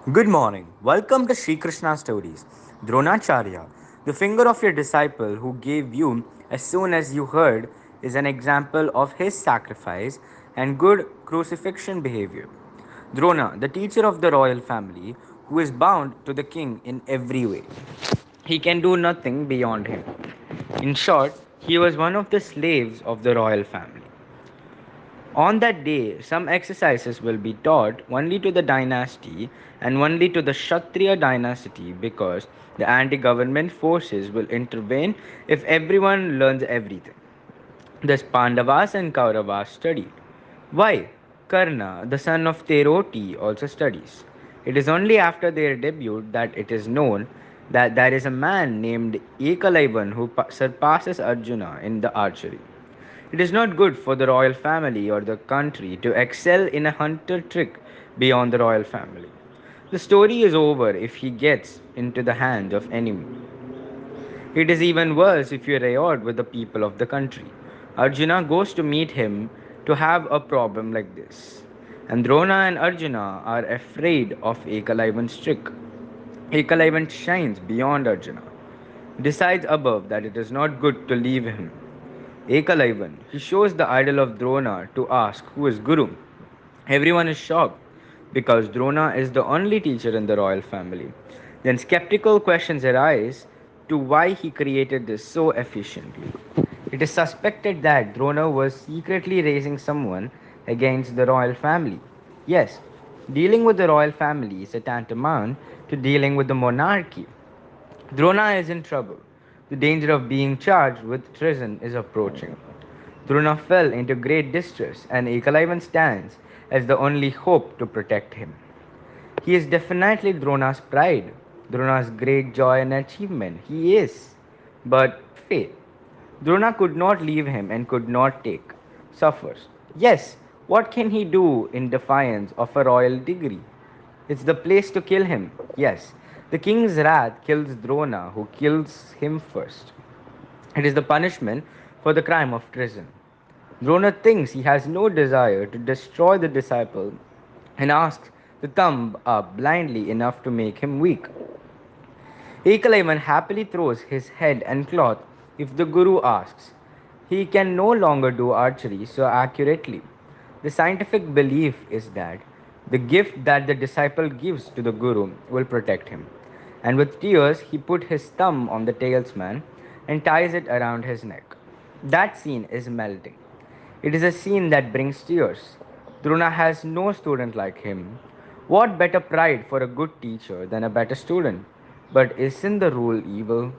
Good morning. Welcome to Sri Krishna Stories. Dronacharya, the finger of your disciple who gave you as soon as you heard, is an example of his sacrifice and good crucifixion behavior. Drona, the teacher of the royal family, who is bound to the king in every way. He can do nothing beyond him. In short, he was one of the slaves of the royal family. On that day, some exercises will be taught only to the dynasty and only to the Shatriya dynasty because the anti government forces will intervene if everyone learns everything. Thus, Pandavas and Kauravas studied. Why? Karna, the son of Theroti, also studies. It is only after their debut that it is known that there is a man named Ekalaivan who surpasses Arjuna in the archery. It is not good for the royal family or the country to excel in a hunter trick beyond the royal family. The story is over if he gets into the hands of enemy. It is even worse if you riot with the people of the country. Arjuna goes to meet him to have a problem like this. And Drona and Arjuna are afraid of Ekalaivan's trick. Ekalaivan shines beyond Arjuna, decides above that it is not good to leave him. Ekalaivan, he shows the idol of Drona to ask who is Guru. Everyone is shocked because Drona is the only teacher in the royal family. Then skeptical questions arise to why he created this so efficiently. It is suspected that Drona was secretly raising someone against the royal family. Yes, dealing with the royal family is a tantamount to dealing with the monarchy. Drona is in trouble. The danger of being charged with treason is approaching. Drona fell into great distress, and Ekalaivan stands as the only hope to protect him. He is definitely Drona's pride, Drona's great joy and achievement. He is. But fate. Drona could not leave him and could not take. Suffers. Yes, what can he do in defiance of a royal degree? It's the place to kill him. Yes, the king's wrath kills Drona, who kills him first. It is the punishment for the crime of treason. Drona thinks he has no desire to destroy the disciple and asks the thumb up blindly enough to make him weak. Ekalaivan happily throws his head and cloth if the Guru asks. He can no longer do archery so accurately. The scientific belief is that the gift that the disciple gives to the Guru will protect him. And with tears, he put his thumb on the talisman and ties it around his neck. That scene is melting. It is a scene that brings tears. Drona has no student like him. What better pride for a good teacher than a better student? But isn't the rule evil?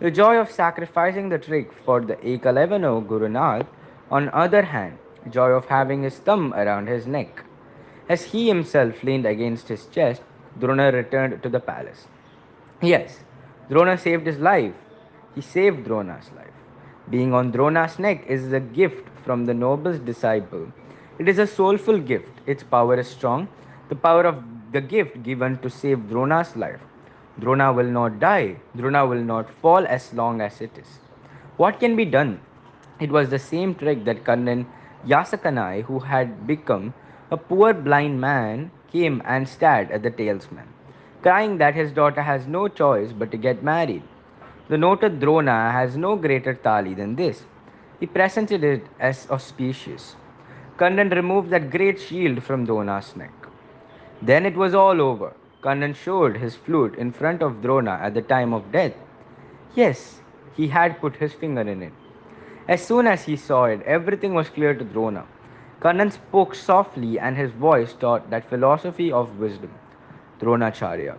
The joy of sacrificing the trick for the Ekalevano Gurunath, on other hand, joy of having his thumb around his neck. As he himself leaned against his chest, Drona returned to the palace. Yes, Drona saved his life. He saved Drona's life. Being on Drona's neck is a gift from the noble's disciple. It is a soulful gift. Its power is strong. The power of the gift given to save Drona's life. Drona will not die. Drona will not fall as long as it is. What can be done? It was the same trick that Karnan Yasakanai, who had become a poor blind man, came and stared at the talesman, crying that his daughter has no choice but to get married. The noted Drona has no greater tali than this. He presented it as auspicious. Kannan removed that great shield from Drona's neck. Then it was all over. Kannan showed his flute in front of Drona at the time of death. Yes, he had put his finger in it. As soon as he saw it, everything was clear to Drona. Kannan spoke softly, and his voice taught that philosophy of wisdom. Dronacharya.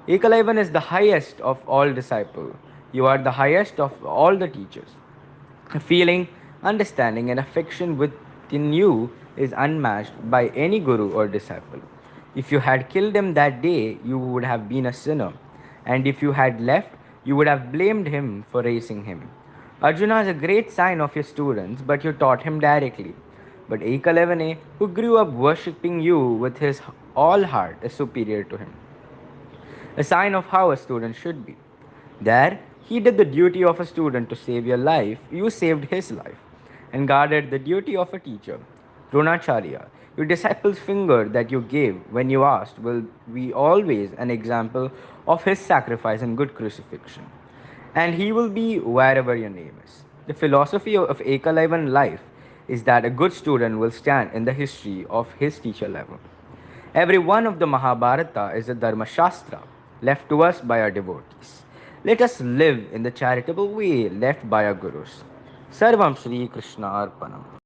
Ekalaivan is the highest of all disciples. You are the highest of all the teachers. A feeling, understanding, and affection within you is unmatched by any guru or disciple. If you had killed him that day, you would have been a sinner. And if you had left, you would have blamed him for raising him. Arjuna is a great sign of your students, but you taught him directly. But Ekalevane, who grew up worshipping you with his all heart, is superior to him, a sign of how a student should be. There, he did the duty of a student to save your life, you saved his life, and guarded the duty of a teacher. Dronacharya. Your disciple's finger that you gave when you asked will be always an example of his sacrifice and good crucifixion. And he will be wherever your name is. The philosophy of Ekalaivan life is that a good student will stand in the history of his teacher level. Every one of the Mahabharata is a Dharma Shastra left to us by our devotees. Let us live in the charitable way left by our gurus. Sarvam Shri Krishna Arpanam.